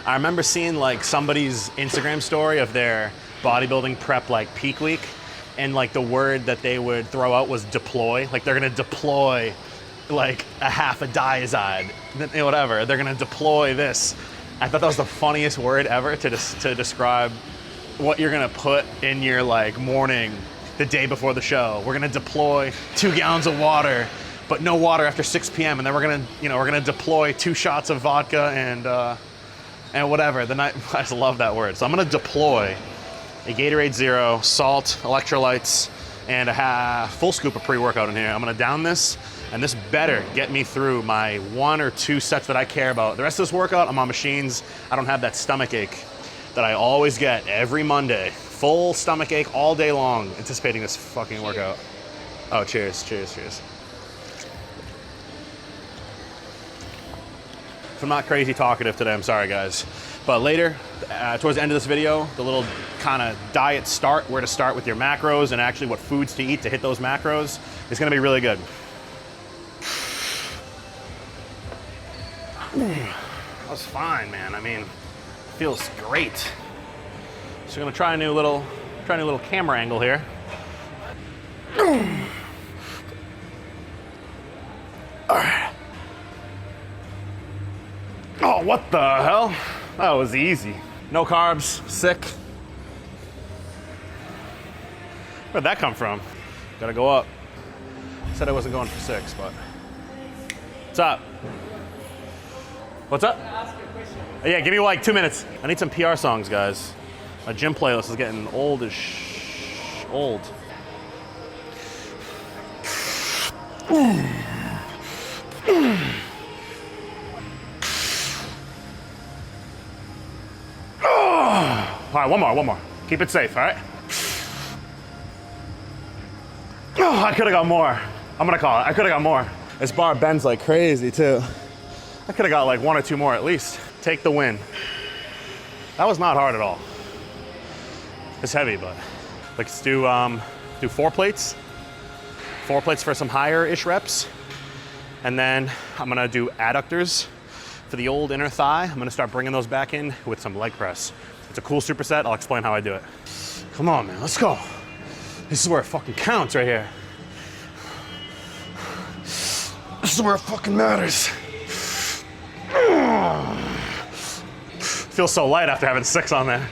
I remember seeing like somebody's Instagram story of their bodybuilding prep like peak week, and like the word that they would throw out was deploy. Like they're gonna deploy like a half a diazide, whatever. They're gonna deploy this. I thought that was the funniest word ever to describe what you're gonna put in your like morning the day before the show. We're gonna deploy 2 gallons of water, but no water after 6 p.m. And then we're gonna deploy 2 shots of vodka and whatever. The night, I just love that word. So I'm gonna deploy a Gatorade Zero, salt, electrolytes, and a full scoop of pre-workout in here. I'm gonna down this, and this better get me through my 1 or 2 sets that I care about. The rest of this workout, I'm on machines. I don't have that stomach ache that I always get every Monday. Full stomach ache all day long, anticipating this fucking workout. Oh, cheers, cheers, cheers. If I'm not crazy talkative today, I'm sorry guys. But later, towards the end of this video, the little kind of diet start, where to start with your macros and actually what foods to eat to hit those macros, is gonna be really good. That was fine, man. I mean, feels great. So I'm gonna try a new little camera angle here. All right. Oh, what the hell? That was easy. No carbs, sick. Where'd that come from? Gotta go up. Said I wasn't going for 6, but. What's up? What's up? Can I ask you a question? Yeah, give me like 2 minutes. I need some PR songs, guys. My gym playlist is getting old as old. All right, one more. Keep it safe, all right? Oh, I could have got more. I'm gonna call it. I could have got more. This bar bends like crazy too. I could have got like 1 or 2 more at least. Take the win. That was not hard at all. It's heavy, but let's do 4 plates. 4 plates for some higher-ish reps. And then I'm gonna do adductors for the old inner thigh. I'm gonna start bringing those back in with some leg press. It's a cool superset. I'll explain how I do it. Come on, man, let's go. This is where it fucking counts right here. This is where it fucking matters. Feels so light after having 6 on there.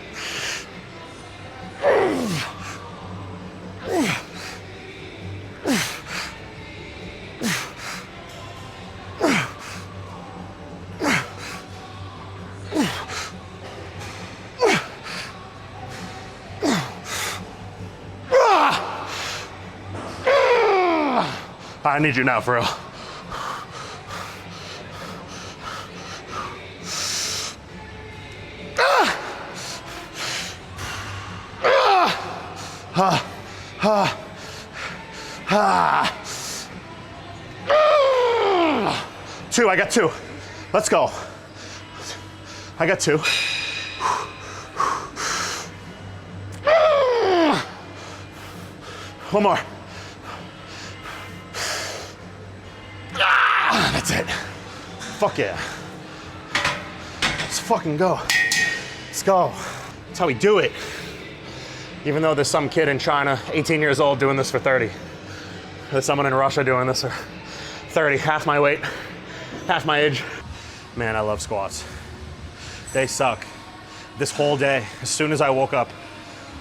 I need you now, for real. Two, I got 2. Let's go. I got 2. One more. That's it. Fuck yeah. Let's fucking go. Let's go. That's how we do it. Even though there's some kid in China, 18 years old, doing this for 30. There's someone in Russia doing this for 30, half my weight, half my age. Man, I love squats. They suck. This whole day, as soon as I woke up,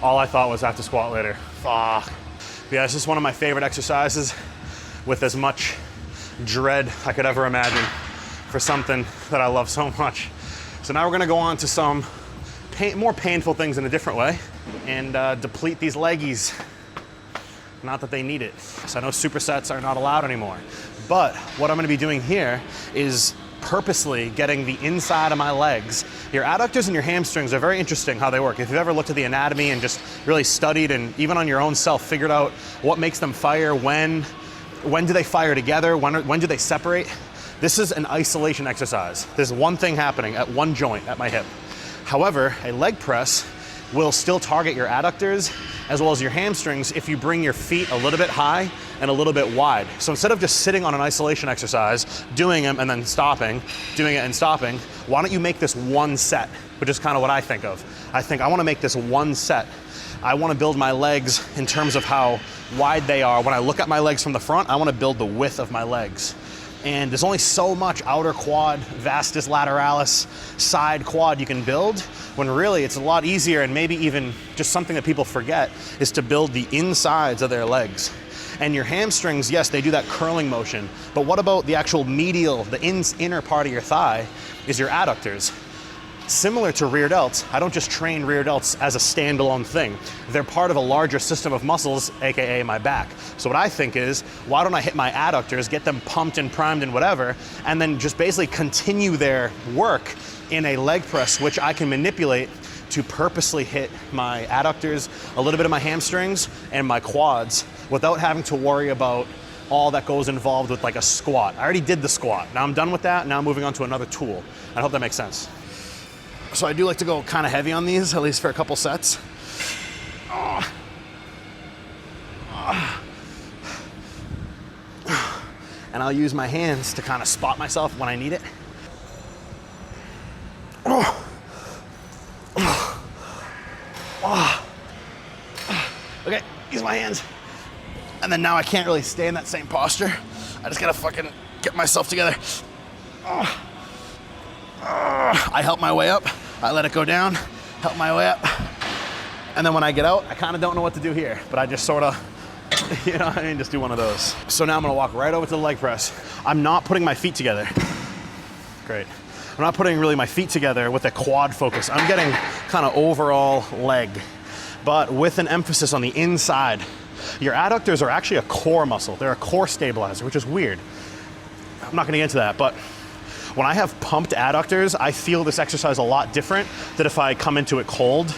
all I thought was I have to squat later. Fuck. Yeah, it's just one of my favorite exercises with as much dread I could ever imagine for something that I love so much. So now we're gonna go on to some more painful things in a different way and deplete these leggies. Not that they need it. So I know supersets are not allowed anymore. But what I'm gonna be doing here is purposely getting the inside of my legs. Your adductors and your hamstrings are very interesting how they work. If you've ever looked at the anatomy and just really studied and even on your own self figured out what makes them fire, when do they fire together, when do they separate? This is an isolation exercise. There's one thing happening at one joint at my hip. However, a leg press will still target your adductors as well as your hamstrings if you bring your feet a little bit high and a little bit wide. So instead of just sitting on an isolation exercise, doing them and then stopping, doing it and stopping, why don't you make this one set, which is kind of what I think of. I think I wanna make this one set. I wanna build my legs in terms of how wide they are. When I look at my legs from the front, I wanna build the width of my legs. And there's only so much outer quad, vastus lateralis, side quad you can build, when really it's a lot easier, and maybe even just something that people forget, is to build the insides of their legs. And your hamstrings, yes, they do that curling motion, but what about the actual medial, the inner part of your thigh, is your adductors. Similar to rear delts, I don't just train rear delts as a standalone thing. They're part of a larger system of muscles, AKA my back. So what I think is, why don't I hit my adductors, get them pumped and primed and whatever, and then just basically continue their work in a leg press, which I can manipulate to purposely hit my adductors, a little bit of my hamstrings, and my quads, without having to worry about all that goes involved with like a squat. I already did the squat. Now I'm done with that. Now I'm moving on to another tool. I hope that makes sense. So I do like to go kind of heavy on these, at least for a couple sets. And I'll use my hands to kind of spot myself when I need it. Okay, use my hands. And then now I can't really stay in that same posture. I just gotta fucking get myself together. I help my way up, I let it go down, help my way up. And then when I get out, I kind of don't know what to do here, but I just sort of, you know what I mean, just do one of those. So now I'm gonna walk right over to the leg press. I'm not putting my feet together. Great. I'm not putting really my feet together with a quad focus. I'm getting kind of overall leg, but with an emphasis on the inside. Your adductors are actually a core muscle. They're a core stabilizer, which is weird. I'm not gonna get into that, but when I have pumped adductors, I feel this exercise a lot different than if I come into it cold.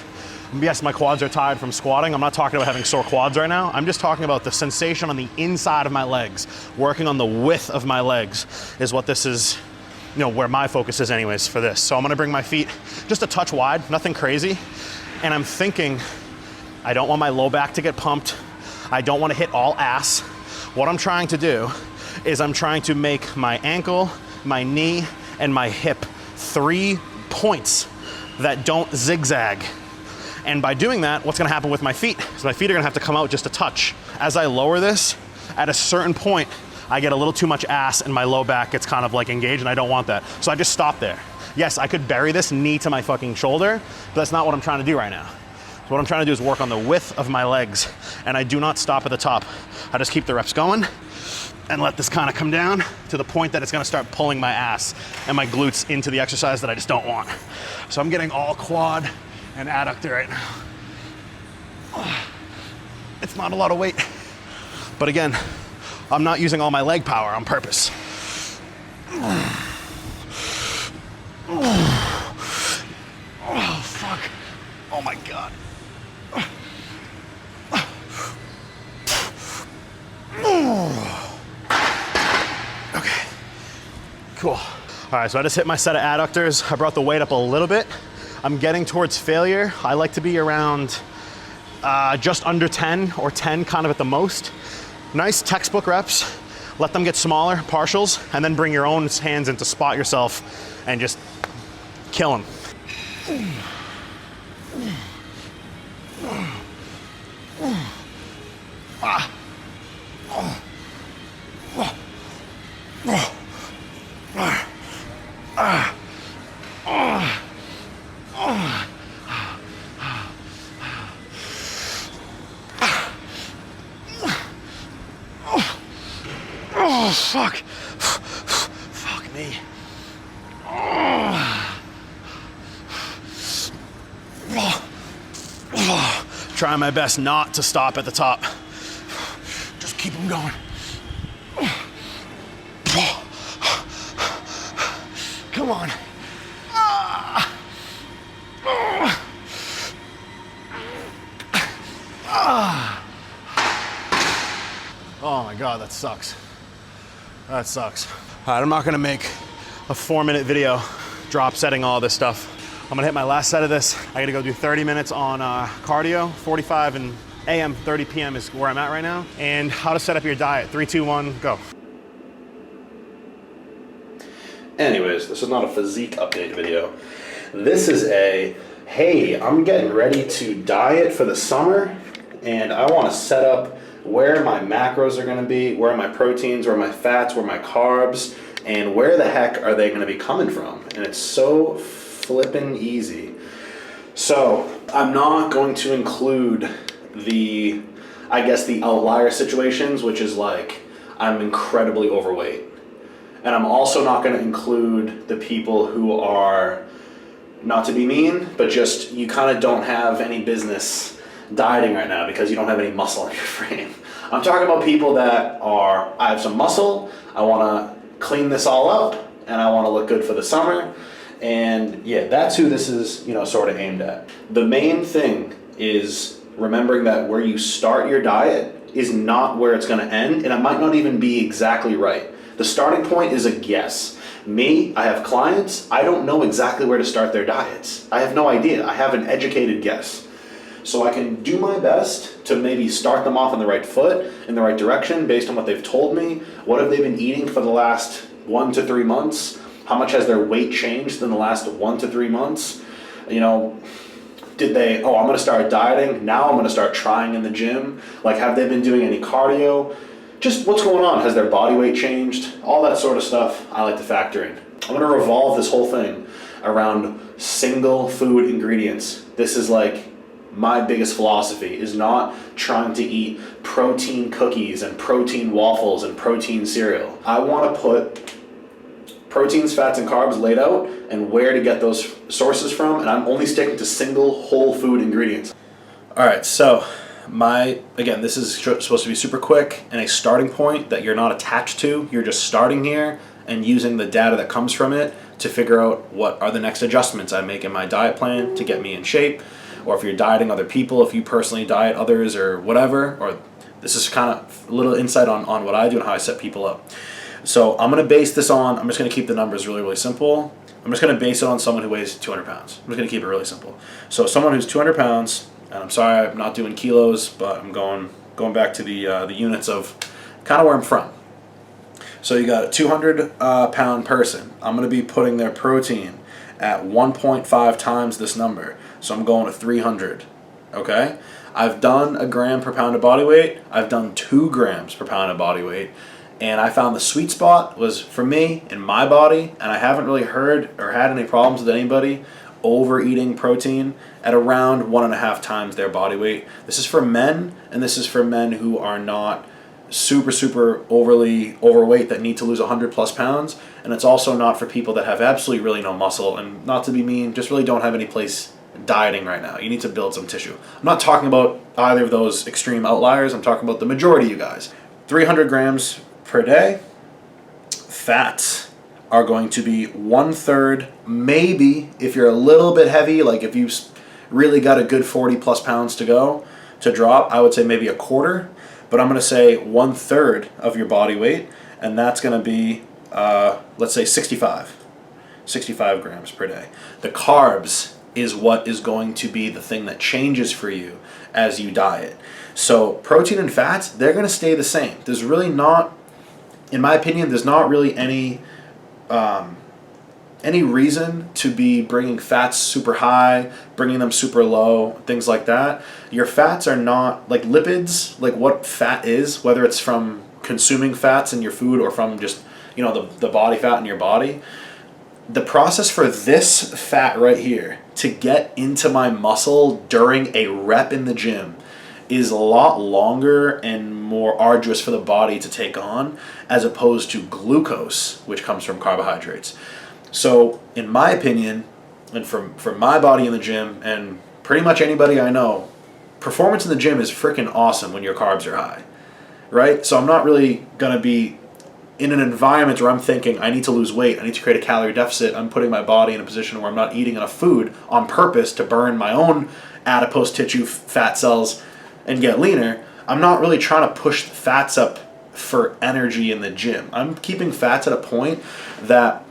Yes, my quads are tired from squatting. I'm not talking about having sore quads right now. I'm just talking about the sensation on the inside of my legs. Working on the width of my legs is what this is, you know, where my focus is anyways for this. So I'm gonna bring my feet just a touch wide, nothing crazy. And I'm thinking, I don't want my low back to get pumped. I don't wanna hit all ass. What I'm trying to do is I'm trying to make my ankle, my knee, and my hip 3 points that don't zigzag. And by doing that, what's gonna happen with my feet? So my feet are gonna have to come out just a touch. As I lower this, at a certain point, I get a little too much ass and my low back gets kind of like engaged, and I don't want that. So I just stop there. Yes, I could bury this knee to my fucking shoulder, but that's not what I'm trying to do right now. So what I'm trying to do is work on the width of my legs, and I do not stop at the top. I just keep the reps going and let this kind of come down to the point that it's gonna start pulling my ass and my glutes into the exercise that I just don't want. So I'm getting all quad and adductor right now. It's not a lot of weight, but again, I'm not using all my leg power on purpose. Oh, fuck. Oh my God. Okay, cool. All right, so I just hit my set of adductors. I brought the weight up a little bit. I'm getting towards failure. I like to be around just under 10 or 10 kind of at the most. Nice textbook reps. Let them get smaller, partials, and then bring your own hands in to spot yourself and just kill them. Oh, fuck. Fuck me. Trying my best not to stop at the top. Just keep them going. Come on. Oh my God, that sucks. That sucks. All right, I'm not gonna make a 4-minute video drop setting all this stuff. I'm gonna hit my last set of this. I gotta go do 30 minutes on cardio, 45 and a.m., 30 p.m. is where I'm at right now. And how to set up your diet. 3, 2, 1, go. Anyways, this is not a physique update video. This is a, hey, I'm getting ready to diet for the summer, and I want to set up where my macros are going to be, where my proteins, where my fats, where my carbs, and where the heck are they going to be coming from. And it's so flippin' easy. So I'm not going to include the outlier situations, which is like I'm incredibly overweight. And I'm also not going to include the people who are, not to be mean, but just you kind of don't have any business dieting right now because you don't have any muscle in your frame. I'm talking about people that are, I have some muscle, I want to clean this all up, and I want to look good for the summer. And yeah, that's who this is, sort of aimed at. The main thing is remembering that where you start your diet is not where it's going to end, and it might not even be exactly right. The starting point is a guess. Me, I have clients, I don't know exactly where to start their diets. I have no idea. I have an educated guess. So I can do my best to maybe start them off on the right foot, in the right direction, based on what they've told me. What have they been eating for the last 1 to 3 months? How much has their weight changed in the last 1 to 3 months? Did they, I'm going to start dieting, now I'm going to start trying in the gym. Like, have they been doing any cardio? Just what's going on? Has their body weight changed? All that sort of stuff I like to factor in. I'm going to revolve this whole thing around single food ingredients. This is like my biggest philosophy, is not trying to eat protein cookies and protein waffles and protein cereal. I want to put proteins, fats, and carbs laid out and where to get those sources from, and I'm only sticking to single whole food ingredients. All right, so again, this is supposed to be super quick and a starting point that you're not attached to. You're just starting here and using the data that comes from it to figure out what are the next adjustments I make in my diet plan to get me in shape. Or if you're dieting other people, if you personally diet others or whatever, or this is kind of a little insight on what I do and how I set people up. So I'm going to base this on, I'm just going to keep the numbers really, really simple. I'm just going to base it on someone who weighs 200 pounds. I'm just going to keep it really simple. So someone who's 200 pounds, and I'm sorry I'm not doing kilos, but I'm going back to the units of kind of where I'm from. So you got a 200 pound person. I'm going to be putting their protein at 1.5 times this number. So I'm going to 300, okay? I've done a gram per pound of body weight. I've done 2 grams per pound of body weight. And I found the sweet spot was for me in my body, and I haven't really heard or had any problems with anybody overeating protein at around 1.5 times their body weight. This is for men, and this is for men who are not super overly overweight that need to lose 100+ pounds, and it's also not for people that have absolutely really no muscle, and not to be mean, just really don't have any place dieting right now. You need to build some tissue. I'm not talking about either of those extreme outliers. I'm talking about the majority of you guys. 300 grams per day. Fats are going to be 1/3, maybe if you're a little bit heavy, like if you've really got a good 40+ pounds to go to drop, I would say maybe 1/4, but I'm going to say 1/3 of your body weight, and that's going to be let's say 65 grams per day. The carbs is what is going to be the thing that changes for you as you diet. So protein and fats, they're going to stay the same. There's really not, in my opinion, there's not really any reason to be bringing fats super high, bringing them super low, things like that. Your fats are not, like lipids, like what fat is, whether it's from consuming fats in your food or from just, the body fat in your body. The process for this fat right here to get into my muscle during a rep in the gym is a lot longer and more arduous for the body to take on as opposed to glucose, which comes from carbohydrates. So in my opinion, and from my body in the gym and pretty much anybody I know, performance in the gym is freaking awesome when your carbs are high, right? So I'm not really going to be in an environment where I'm thinking I need to lose weight, I need to create a calorie deficit, I'm putting my body in a position where I'm not eating enough food on purpose to burn my own adipose tissue fat cells and get leaner. I'm not really trying to push the fats up for energy in the gym. I'm keeping fats at a point that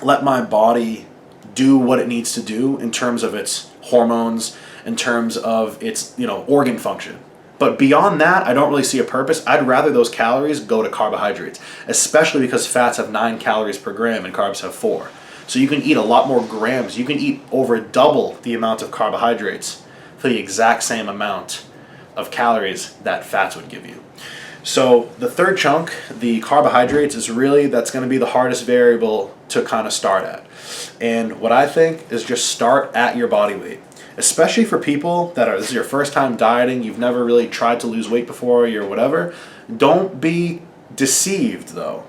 let my body do what it needs to do in terms of its hormones, in terms of its organ function. But beyond that, I don't really see a purpose. I'd rather those calories go to carbohydrates, especially because fats have 9 calories per gram and carbs have 4. So you can eat a lot more grams. You can eat over double the amount of carbohydrates for the exact same amount of calories that fats would give you. So the third chunk, the carbohydrates, is really, that's going to be the hardest variable to kind of start at. And what I think is just start at your body weight. Especially for people that this is your first time dieting, you've never really tried to lose weight before, or whatever. Don't be deceived, though,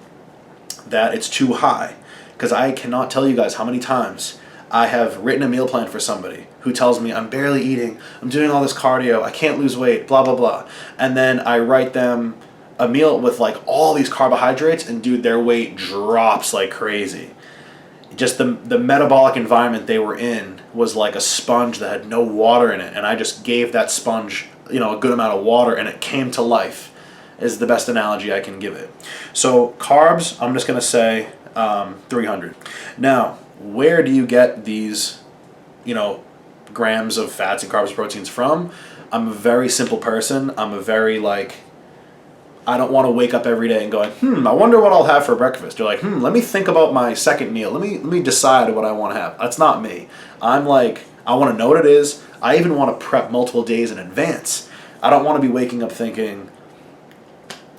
that it's too high. Because I cannot tell you guys how many times I have written a meal plan for somebody who tells me, I'm barely eating, I'm doing all this cardio, I can't lose weight, blah, blah, blah. And then I write them a meal with like all these carbohydrates, and dude, their weight drops like crazy. Just the metabolic environment they were in was like a sponge that had no water in it, and I just gave that sponge, a good amount of water, and it came to life, is the best analogy I can give it. So carbs, I'm just gonna say 300. Now, where do you get these, grams of fats and carbs, proteins from? I'm a very simple person. I'm a very I don't want to wake up every day and going, I wonder what I'll have for breakfast. You're like, let me think about my second meal. Let me decide what I want to have. That's not me. I'm like, I want to know what it is. I even want to prep multiple days in advance. I don't want to be waking up thinking,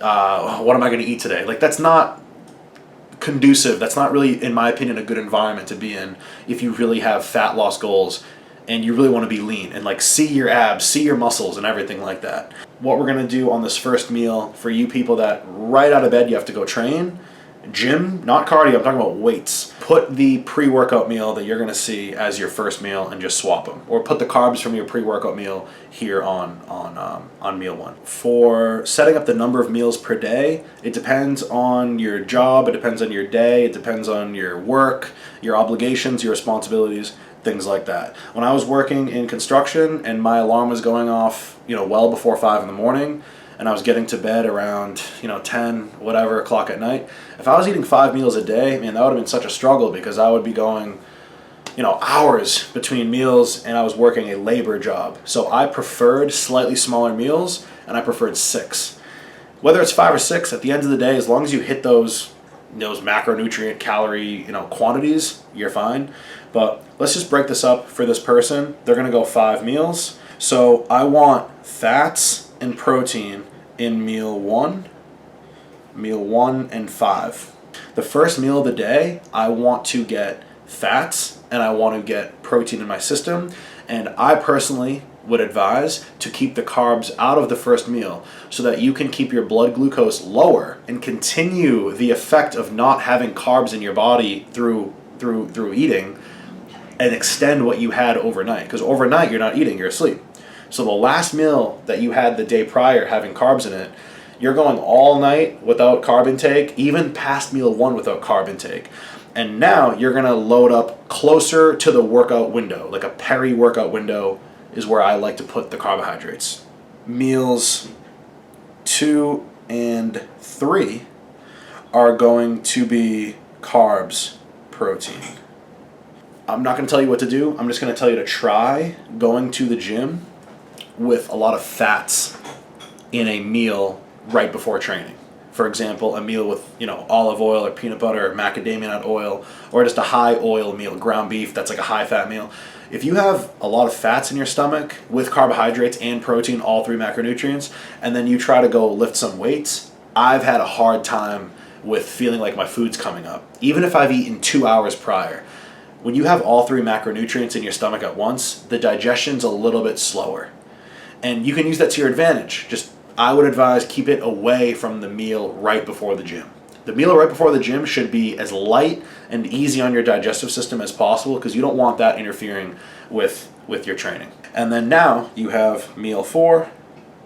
what am I going to eat today? Like, that's not conducive. That's not really, in my opinion, a good environment to be in if you really have fat loss goals and you really want to be lean and see your abs, see your muscles and everything like that. What we're going to do on this first meal for you people that right out of bed you have to go train, gym, not cardio, I'm talking about weights. Put the pre-workout meal that you're going to see as your first meal and just swap them. Or put the carbs from your pre-workout meal here on meal 1. For setting up the number of meals per day, it depends on your job, it depends on your day, it depends on your work, your obligations, your responsibilities, things like that. When I was working in construction and my alarm was going off, well before 5 in the morning, and I was getting to bed around, 10, whatever o'clock at night, if I was eating 5 meals a day, man, that would have been such a struggle because I would be going, hours between meals, and I was working a labor job. So I preferred slightly smaller meals, and I preferred 6. Whether it's 5 or 6, at the end of the day, as long as you hit those macronutrient calorie, quantities, you're fine. But let's just break this up for this person. They're going to go 5 meals. So I want fats and protein in meal 1 and 5. The first meal of the day, I want to get fats and I want to get protein in my system. And I personally would advise to keep the carbs out of the first meal so that you can keep your blood glucose lower and continue the effect of not having carbs in your body through eating and extend what you had overnight. Because overnight you're not eating, you're asleep. So the last meal that you had the day prior having carbs in it, you're going all night without carb intake, even past meal 1 without carb intake. And now you're going to load up closer to the workout window, like a peri-workout window is where I like to put the carbohydrates. Meals 2 and 3 are going to be carbs, protein. I'm not going to tell you what to do. I'm just going to tell you to try going to the gym with a lot of fats in a meal right before training. For example, a meal with olive oil or peanut butter or macadamia nut oil, or just a high oil meal, ground beef, that's like a high fat meal. If you have a lot of fats in your stomach with carbohydrates and protein, all 3 macronutrients, and then you try to go lift some weights, I've had a hard time with feeling like my food's coming up, even if I've eaten 2 hours prior. When you have all 3 macronutrients in your stomach at once, the digestion's a little bit slower. And you can use that to your advantage. I would advise keep it away from the meal right before the gym. The meal right before the gym should be as light and easy on your digestive system as possible because you don't want that interfering with your training. And then now you have meal 4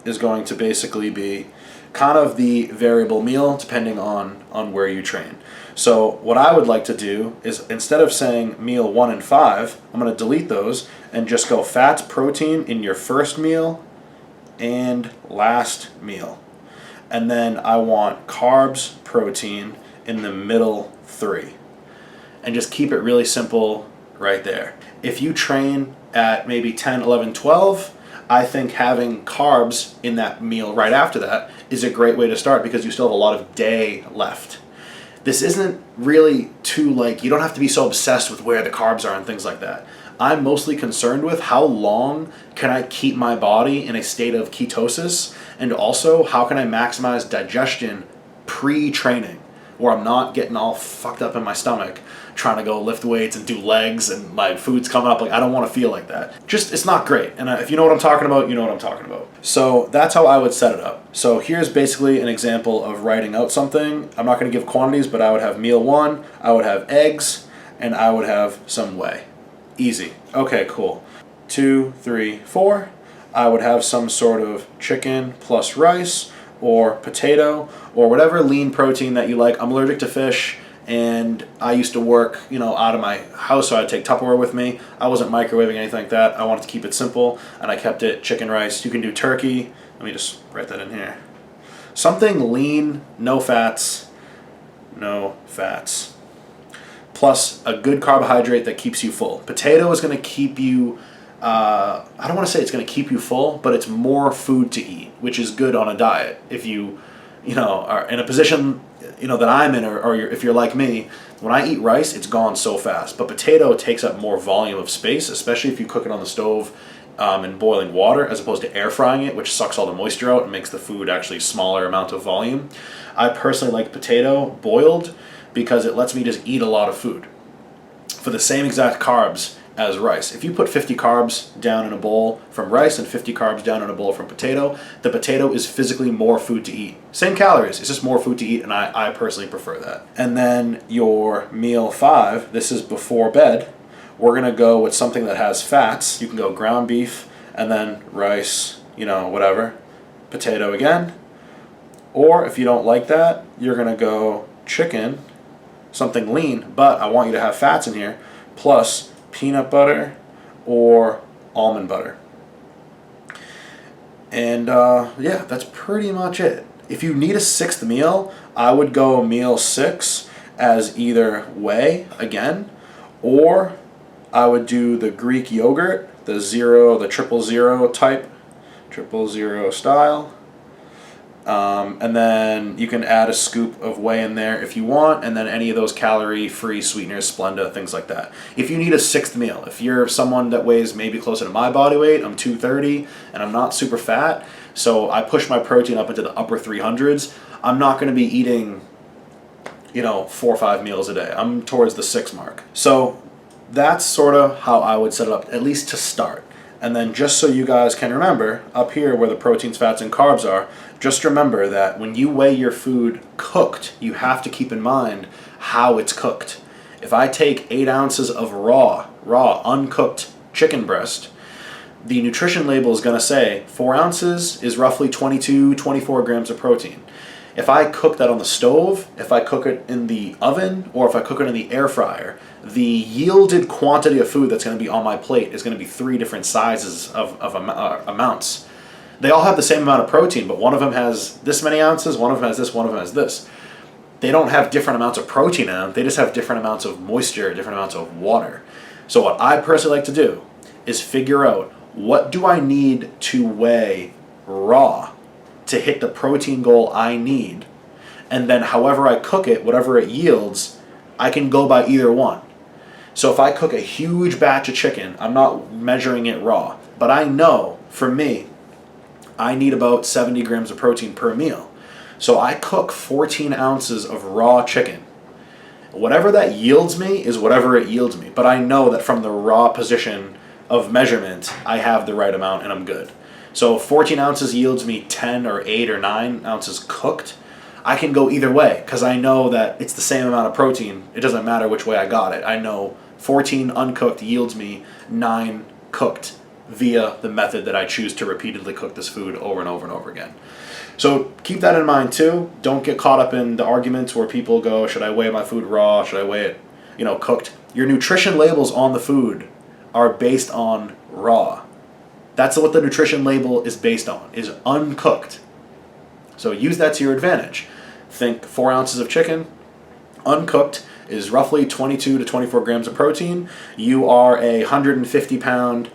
is going to basically be kind of the variable meal depending on where you train. So what I would like to do is instead of saying meal 1 and 5, I'm going to delete those and just go fats, protein in your first meal and last meal. And then I want carbs, protein in the middle 3. And just keep it really simple right there. If you train at maybe 10, 11, 12, I think having carbs in that meal right after that is a great way to start because you still have a lot of day left. This isn't really too, like, you don't have to be so obsessed with where the carbs are and things like that. I'm mostly concerned with how long can I keep my body in a state of ketosis, and also how can I maximize digestion pre-training where I'm not getting all fucked up in my stomach trying to go lift weights and do legs and my food's coming up. Like, I don't want to feel like that. Just, it's not great. And if you know what I'm talking about, you know what I'm talking about. So that's how I would set it up. So here's basically an example of writing out something. I'm not going to give quantities, but I would have meal 1, I would have eggs, and I would have some whey. Easy. Okay, cool. 2, 3, 4. I would have some sort of chicken plus rice or potato or whatever lean protein that you like. I'm allergic to fish, and I used to work, out of my house, so I'd take Tupperware with me. I wasn't microwaving anything like that. I wanted to keep it simple, and I kept it chicken, rice. You can do turkey. Let me just write that in here. Something lean, no fats, plus a good carbohydrate that keeps you full. Potato is going to keep you, I don't want to say it's going to keep you full, but it's more food to eat, which is good on a diet. If you are in a position, that I'm in, or if you're like me, when I eat rice, it's gone so fast. But potato takes up more volume of space, especially if you cook it on the stove in boiling water, as opposed to air frying it, which sucks all the moisture out and makes the food actually smaller amount of volume. I personally like potato boiled because it lets me just eat a lot of food for the same exact carbs as rice. If you put 50 carbs down in a bowl from rice and 50 carbs down in a bowl from potato, the potato is physically more food to eat. Same calories, it's just more food to eat, and I personally prefer that. And then your meal 5, this is before bed, we're gonna go with something that has fats. You can go ground beef and then rice, whatever, potato again. Or if you don't like that, you're gonna go chicken, something lean, but I want you to have fats in here, plus peanut butter or almond butter. And yeah, that's pretty much it. If you need a 6th meal, I would go meal 6 as either whey again, or I would do the Greek yogurt, the 000 type, 000 style. And then you can add a scoop of whey in there if you want, and then any of those calorie-free sweeteners, Splenda, things like that. If you need a 6th meal, if you're someone that weighs maybe closer to my body weight, I'm 230, and I'm not super fat, so I push my protein up into the upper 300s, I'm not going to be eating, 4 or 5 meals a day. I'm towards the 6 mark. So that's sort of how I would set it up, at least to start. And then just so you guys can remember, up here where the proteins, fats, and carbs are, just remember that when you weigh your food cooked, you have to keep in mind how it's cooked. If I take 8 ounces of raw, uncooked chicken breast, the nutrition label is going to say 4 ounces is roughly 22, 24 grams of protein. If I cook that on the stove, if I cook it in the oven, or if I cook it in the air fryer, the yielded quantity of food that's going to be on my plate is going to be 3 different sizes of amounts. They all have the same amount of protein, but one of them has this many ounces, one of them has this, one of them has this. They don't have different amounts of protein in them, they just have different amounts of moisture, different amounts of water. So what I personally like to do is figure out, what do I need to weigh raw to hit the protein goal I need, and then however I cook it, whatever it yields, I can go by either one. So if I cook a huge batch of chicken, I'm not measuring it raw, but I know, for me, I need about 70 grams of protein per meal. So I cook 14 ounces of raw chicken. Whatever that yields me is whatever it yields me, but I know that from the raw position of measurement, I have the right amount and I'm good. So 14 ounces yields me 10 or 8 or 9 ounces cooked. I can go either way because I know that it's the same amount of protein. It doesn't matter which way I got it. I know 14 uncooked yields me 9 cooked via the method that I choose to repeatedly cook this food over and over and over again. So keep that in mind too. Don't get caught up in the arguments where people go, should I weigh my food raw? Should I weigh it, cooked? Your nutrition labels on the food are based on raw. That's what the nutrition label is based on, is uncooked. So use that to your advantage. Think 4 ounces of chicken, uncooked, is roughly 22 to 24 grams of protein. You are a 150 pound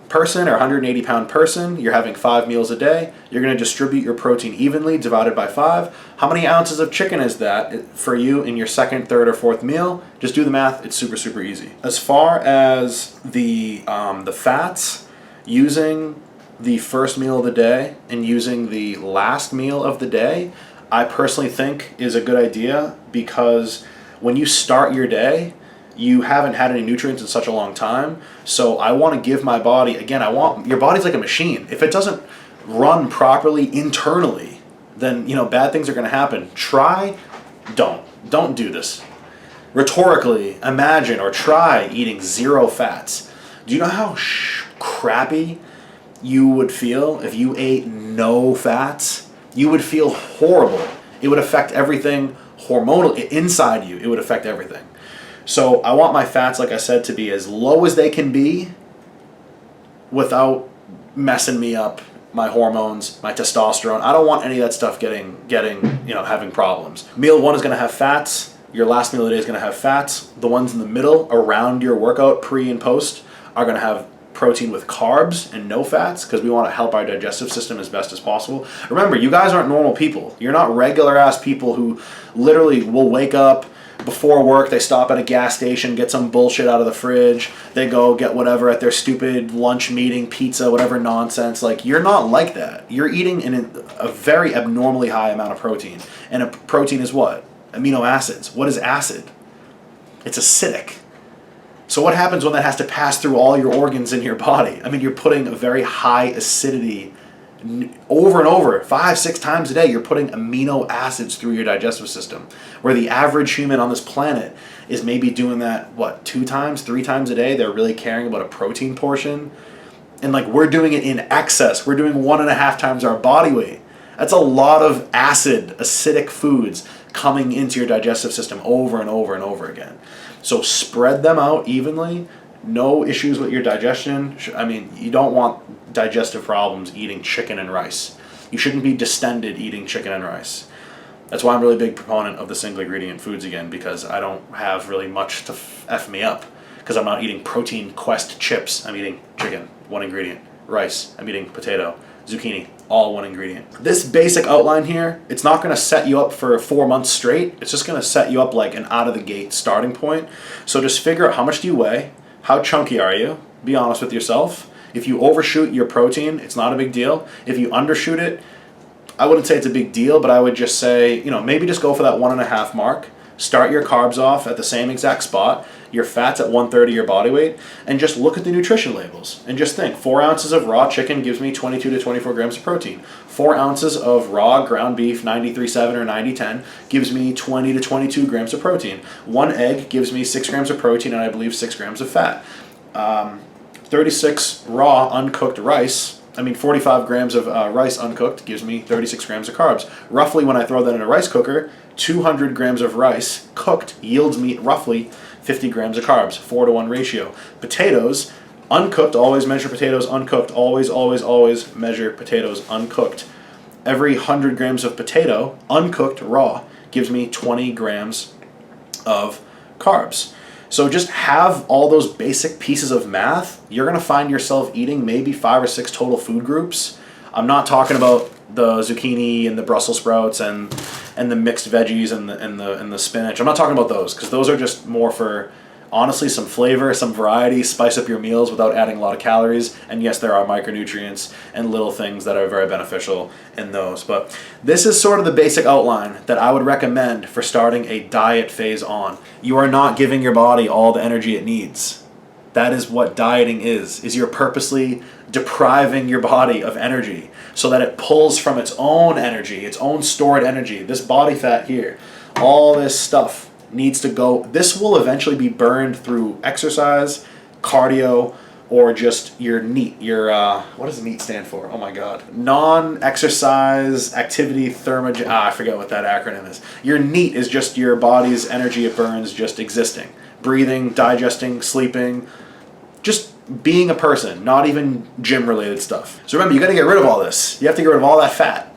person or 180 pound person. You're having 5 meals a day. You're going to distribute your protein evenly, divided by 5. How many ounces of chicken is that for you in your second, third, or fourth meal? Just do the math. It's super, super easy. As far as the fats, using the first meal of the day and using the last meal of the day, I personally think is a good idea, because when you start your day, you haven't had any nutrients in such a long time. So I want to give my body, again, your body's like a machine. If it doesn't run properly internally, then bad things are going to happen. Don't do this. Rhetorically, imagine or try eating 0 fats. Do you know how crappy you would feel if you ate no fats? You would feel horrible. It would affect everything hormonally inside you. It would affect everything. So I want my fats, like I said, to be as low as they can be without messing me up, my hormones, my testosterone. I don't want any of that stuff having problems. Meal 1 is going to have fats. Your last meal of the day is going to have fats. The ones in the middle around your workout, pre and post, are going to have protein with carbs and no fats, because we want to help our digestive system as best as possible. Remember, you guys aren't normal people. You're not regular ass people who literally will wake up before work, they stop at a gas station, get some bullshit out of the fridge, they go get whatever at their stupid lunch meeting, pizza, whatever nonsense. Like, you're not like that. You're eating a very abnormally high amount of protein. And protein is what? Amino acids. What is acid? It's acidic. So what happens when that has to pass through all your organs in your body? I mean, you're putting a very high acidity over and over, 5-6 times a day. You're putting amino acids through your digestive system, where the average human on this planet is maybe doing that, 2 times, 3 times a day. They're really caring about a protein portion. And we're doing it in excess. We're doing 1.5 times our body weight. That's a lot of acidic foods coming into your digestive system over and over and over again. So spread them out evenly. No issues with your digestion. I mean, you don't want digestive problems eating chicken and rice. You shouldn't be distended eating chicken and rice. That's why I'm a really big proponent of the single ingredient foods again, because I don't have really much to F me up, because I'm not eating Protein Quest chips. I'm eating chicken, 1 ingredient. Rice, I'm eating potato. Zucchini, all 1 ingredient. This basic outline here, it's not going to set you up for 4 months straight. It's just going to set you up like an out of the gate starting point. So just figure out, how much do you weigh? How chunky are you? Be honest with yourself. If you overshoot your protein, it's not a big deal. If you undershoot it, I wouldn't say it's a big deal, but I would just say, maybe just go for that 1.5 mark. Start your carbs off at the same exact spot. Your fat's at 1/3 of your body weight, and just look at the nutrition labels and just think, 4 ounces of raw chicken gives me 22 to 24 grams of protein. 4 ounces of raw ground beef, 93.7 or 90.10, gives me 20 to 22 grams of protein. 1 egg gives me 6 grams of protein and I believe 6 grams of fat. 36 raw uncooked rice, 45 grams of rice uncooked gives me 36 grams of carbs. Roughly, when I throw that in a rice cooker, 200 grams of rice cooked yields me roughly 50 grams of carbs, 4-to-1 ratio. Potatoes, uncooked, always measure potatoes uncooked. Always, always, always measure potatoes uncooked. Every 100 grams of potato, uncooked, raw, gives me 20 grams of carbs. So just have all those basic pieces of math. You're going to find yourself eating maybe 5 or 6 total food groups. I'm not talking about the zucchini and the Brussels sprouts and the mixed veggies and the spinach. I'm not talking about those, because those are just more for, honestly, some flavor, some variety, spice up your meals without adding a lot of calories. And yes, there are micronutrients and little things that are very beneficial in those. But this is sort of the basic outline that I would recommend for starting a diet phase on. You are not giving your body all the energy it needs. That is what dieting is you're purposely depriving your body of energy so that it pulls from its own energy, its own stored energy. This body fat here, all this stuff needs to go. This will eventually be burned through exercise, cardio, or just your NEAT. What does NEAT stand for? Oh my God. Non-exercise activity thermogen. I forget what that acronym is. Your NEAT is just your body's energy it burns just existing. Breathing, digesting, sleeping, just being a person, not even gym-related stuff. So remember, you got to get rid of all this. You have to get rid of all that fat.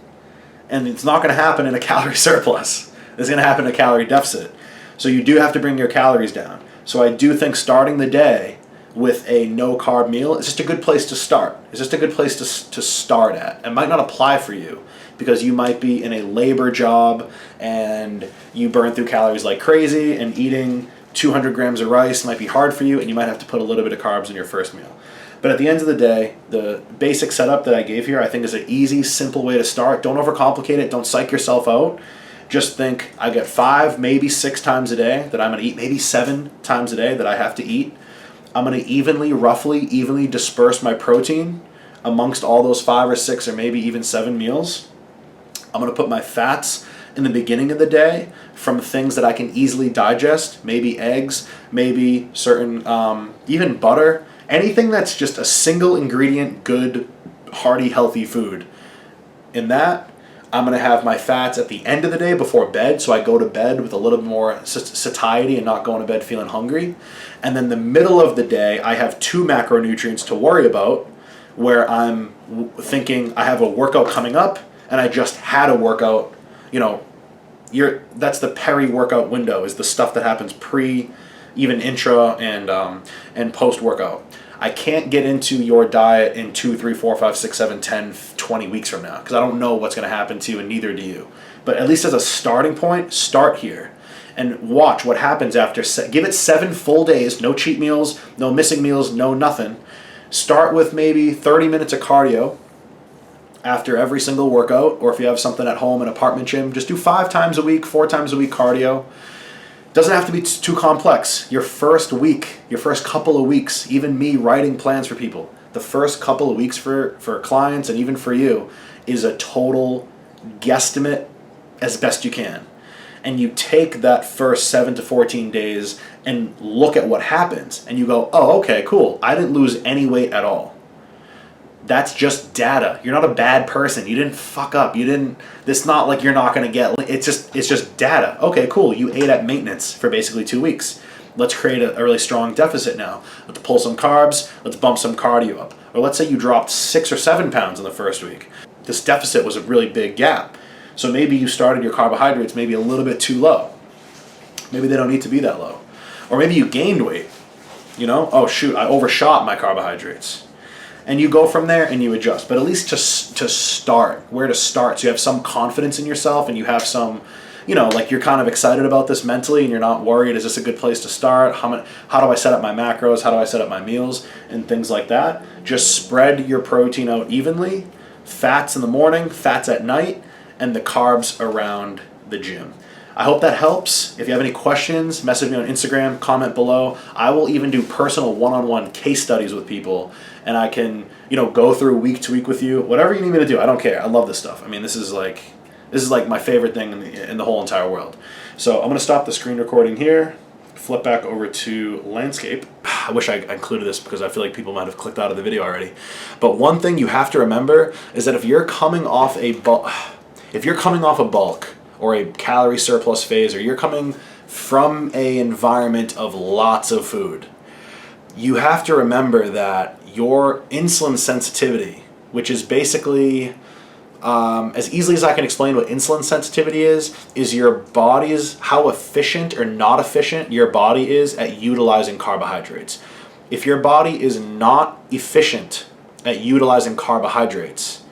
And it's not going to happen in a calorie surplus. It's going to happen in a calorie deficit. So you do have to bring your calories down. So I do think starting the day with a no carb meal is just a good place to start. It's just a good place to start at. It might not apply for you because you might be in a labor job and you burn through calories like crazy, and eating 200 grams of rice might be hard for you, and you might have to put a little bit of carbs in your first meal. But at the end of the day, the basic setup that I gave here I think is an easy, simple way to start. Don't overcomplicate it. Don't psych yourself out. Just think, I get 5, maybe 6 times a day that I'm going to eat, maybe 7 times a day that I have to eat. I'm going to roughly evenly disperse my protein amongst all those 5 or 6 or maybe even 7 meals. I'm going to put my fats in the beginning of the day from things that I can easily digest, maybe eggs, maybe certain, even butter, anything that's just a single ingredient, good, hearty, healthy food. In that, I'm going to have my fats at the end of the day before bed, so I go to bed with a little bit more satiety and not going to bed feeling hungry. And then the middle of the day, I have 2 macronutrients to worry about, where I'm thinking I have a workout coming up, and I just had a workout. You know, that's the peri-workout window, is the stuff that happens pre, even intra, and post-workout. I can't get into your diet in 2, 3, 4, 5, 6, 7, 10, 20 weeks from now because I don't know what's going to happen to you, and neither do you. But at least as a starting point, start here and watch what happens after. Give it 7 full days, no cheat meals, no missing meals, no nothing. Start with maybe 30 minutes of cardio after every single workout, or if you have something at home, an apartment gym, just do 5 times a week, 4 times a week cardio. Doesn't have to be too complex. Your first week, your first couple of weeks, even me writing plans for people, the first couple of weeks for clients and even for you is a total guesstimate as best you can. And you take that first 7 to 14 days and look at what happens, and you go, oh, okay, cool. I didn't lose any weight at all. That's just data. You're not a bad person. You didn't fuck up. It's not like you're not going to get, it's just data. Okay, cool. You ate at maintenance for basically 2 weeks. Let's create a really strong deficit now. Let's pull some carbs. Let's bump some cardio up. Or let's say you dropped 6 or 7 pounds in the first week. This deficit was a really big gap. So maybe you started your carbohydrates maybe a little bit too low. Maybe they don't need to be that low. Or maybe you gained weight. You know, oh shoot, I overshot my carbohydrates. And you go from there and you adjust. But at least to start, where to start, so you have some confidence in yourself and you have some, like you're kind of excited about this mentally and you're not worried, is this a good place to start? How do I set up my macros? How do I set up my meals? And things like that. Just spread your protein out evenly. Fats in the morning, fats at night, and the carbs around the gym. I hope that helps. If you have any questions, message me on Instagram, comment below. I will even do personal one-on-one case studies with people, and I can, go through week to week with you. Whatever you need me to do, I don't care. I love this stuff. I mean, this is like my favorite thing in the whole entire world. So I'm gonna stop the screen recording here. Flip back over to landscape. I wish I included this because I feel like people might have clicked out of the video already. But one thing you have to remember is that if you're coming off a bulk or a calorie surplus phase, or you're coming from an environment of lots of food, you have to remember that your insulin sensitivity, which is basically, as easily as I can explain what insulin sensitivity is your body's, how efficient or not efficient your body is at utilizing carbohydrates. If your body is not efficient at utilizing carbohydrates,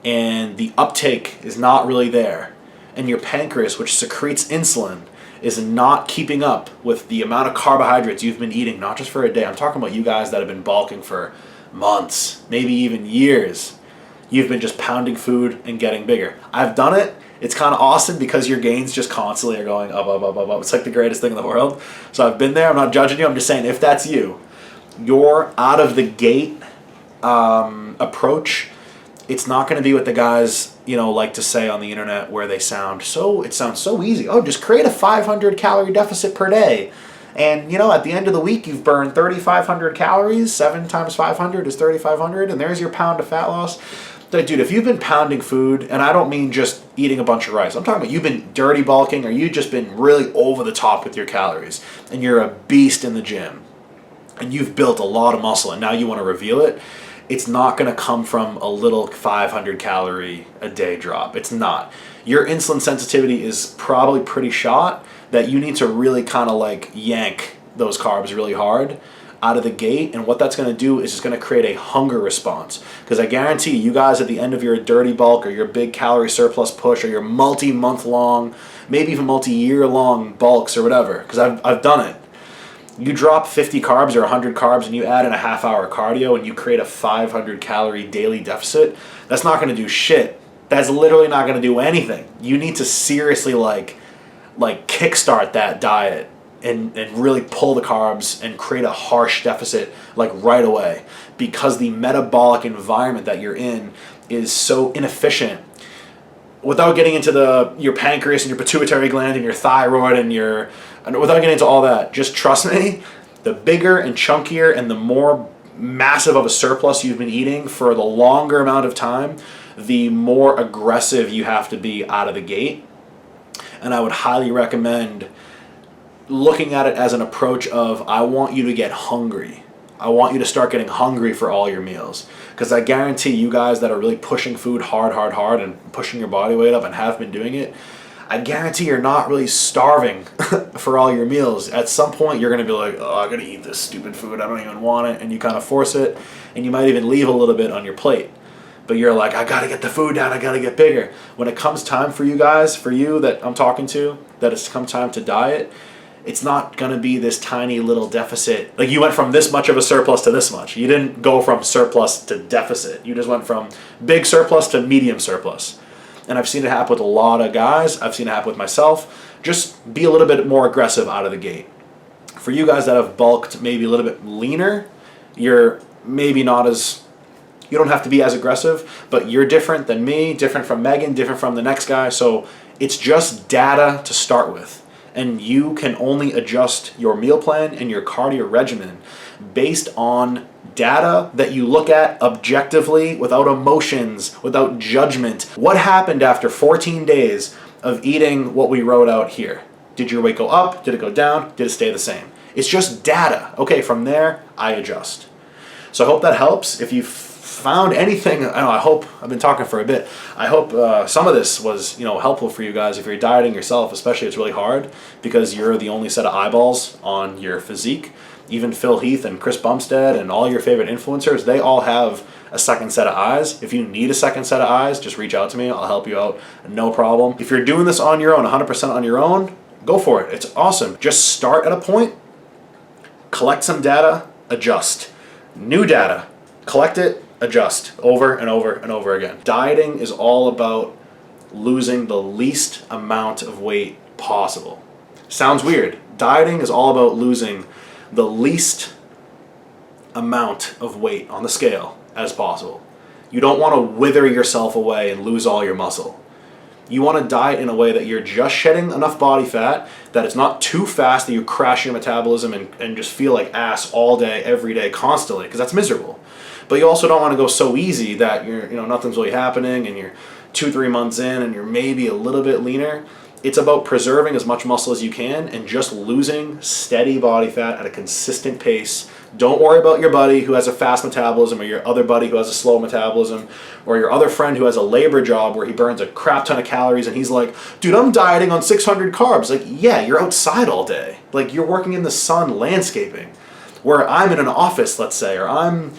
and the uptake is not really there, and your pancreas, which secretes insulin, is not keeping up with the amount of carbohydrates you've been eating, not just for a day. I'm talking about you guys that have been bulking for months, maybe even years. You've been just pounding food and getting bigger. I've done it. It's kind of awesome because your gains just constantly are going up, up, up, up, up. It's like the greatest thing in the world. So I've been there. I'm not judging you. I'm just saying, if that's you, your out of the gate approach, it's not going to be what the guys, like to say on the internet, where it sounds so easy. Oh, just create a 500 calorie deficit per day. And, at the end of the week, you've burned 3,500 calories. 7 times 500 is 3,500. And there's your pound of fat loss. Dude, if you've been pounding food, and I don't mean just eating a bunch of rice. I'm talking about you've been dirty bulking, or you've just been really over the top with your calories. And you're a beast in the gym. And you've built a lot of muscle, and now you want to reveal it. It's not going to come from a little 500 calorie a day drop. It's not. Your insulin sensitivity is probably pretty shot that you need to really kind of like yank those carbs really hard out of the gate. And what that's going to do is it's going to create a hunger response. Because I guarantee you guys at the end of your dirty bulk or your big calorie surplus push or your multi-month long, maybe even multi-year long bulks or whatever, because I've done it. You drop 50 carbs or 100 carbs and you add in a half-hour cardio and you create a 500 calorie daily deficit, that's not going to do shit. That's literally not going to do anything. You need to seriously like kickstart that diet and really pull the carbs and create a harsh deficit like right away, because the metabolic environment that you're in is so inefficient. Without getting into your pancreas and your pituitary gland and your thyroid and without getting into all that, just trust me, the bigger and chunkier and the more massive of a surplus you've been eating for the longer amount of time, the more aggressive you have to be out of the gate. And I would highly recommend looking at it as an approach of, I want you to get hungry. I want you to start getting hungry for all your meals. Because I guarantee you guys that are really pushing food hard and pushing your body weight up and have been doing it, I guarantee you're not really starving for all your meals. At some point you're going to be like, oh, I gotta eat this stupid food, I don't even want it, and you kind of force it, and you might even leave a little bit on your plate. But you're like, I gotta get the food down, I gotta get bigger. When it comes time for you guys, for you that I'm talking to, that it's come time to diet, it's not going to be this tiny little deficit. Like, you went from this much of a surplus to this much. You didn't go from surplus to deficit. You just went from big surplus to medium surplus. And I've seen it happen with a lot of guys. I've seen it happen with myself. Just be a little bit more aggressive out of the gate. For you guys that have bulked maybe a little bit leaner, you're maybe not as... You don't have to be as aggressive, but you're different than me, different from Megan, different from the next guy. So it's just data to start with. And you can only adjust your meal plan and your cardio regimen based on data that you look at objectively, without emotions, without judgment. What happened after 14 days of eating what we wrote out here? Did your weight go up? Did it go down? Did it stay the same? It's just data. Okay, from there, I adjust. So I hope that helps. If you found anything, I hope, I've been talking for a bit, I hope some of this was helpful for you guys. If you're dieting yourself, especially, it's really hard because you're the only set of eyeballs on your physique. Even Phil Heath and Chris Bumstead and all your favorite influencers, they all have a second set of eyes. If you need a second set of eyes, just reach out to me. I'll help you out, no problem. If you're doing this on your own, 100% on your own, go for it. It's awesome. Just start at a point, collect some data, adjust. New data, collect it, adjust over and over and over again. Dieting is all about losing the least amount of weight possible. Sounds weird. Dieting is all about losing the least amount of weight on the scale as possible. You don't want to wither yourself away and lose all your muscle. You want to diet in a way that you're just shedding enough body fat, that it's not too fast that you crash your metabolism and just feel like ass all day, every day, constantly, because that's miserable. But you also don't want to go so easy that nothing's really happening and you're 2-3 months in and you're maybe a little bit leaner. It's about preserving as much muscle as you can and just losing steady body fat at a consistent pace. Don't worry about your buddy who has a fast metabolism, or your other buddy who has a slow metabolism, or your other friend who has a labor job where he burns a crap ton of calories and he's like, dude, I'm dieting on 600 carbs. Like, yeah, you're outside all day. Like, you're working in the sun landscaping. Where I'm in an office, let's say, or I'm,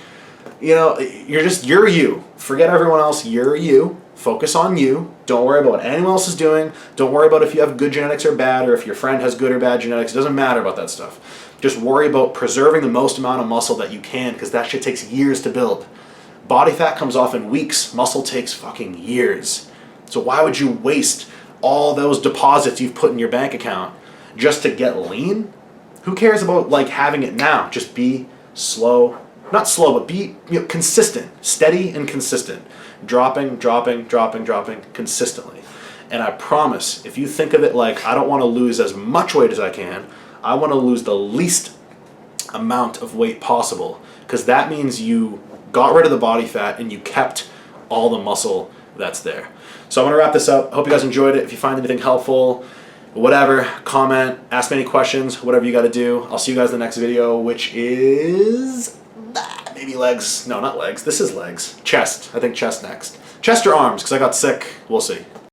you're you. Forget everyone else, you're you. Focus on you. Don't worry about what anyone else is doing. Don't worry about if you have good genetics or bad, or if your friend has good or bad genetics. It doesn't matter about that stuff. Just worry about preserving the most amount of muscle that you can, because that shit takes years to build. Body fat comes off in weeks. Muscle takes fucking years. So why would you waste all those deposits you've put in your bank account just to get lean? Who cares about having it now? Just be slow. Not slow, but be consistent. Steady and consistent. Dropping consistently. And I promise, if you think of it like, I don't want to lose as much weight as I can, I want to lose the least amount of weight possible, because that means you got rid of the body fat and you kept all the muscle that's there. So I'm going to wrap this up. I hope you guys enjoyed it. If you find anything helpful, whatever, comment, ask me any questions, whatever you got to do. I'll see you guys in the next video, which is... maybe legs. No, not legs. This is legs. Chest. I think chest next. Chest or arms, because I got sick. We'll see.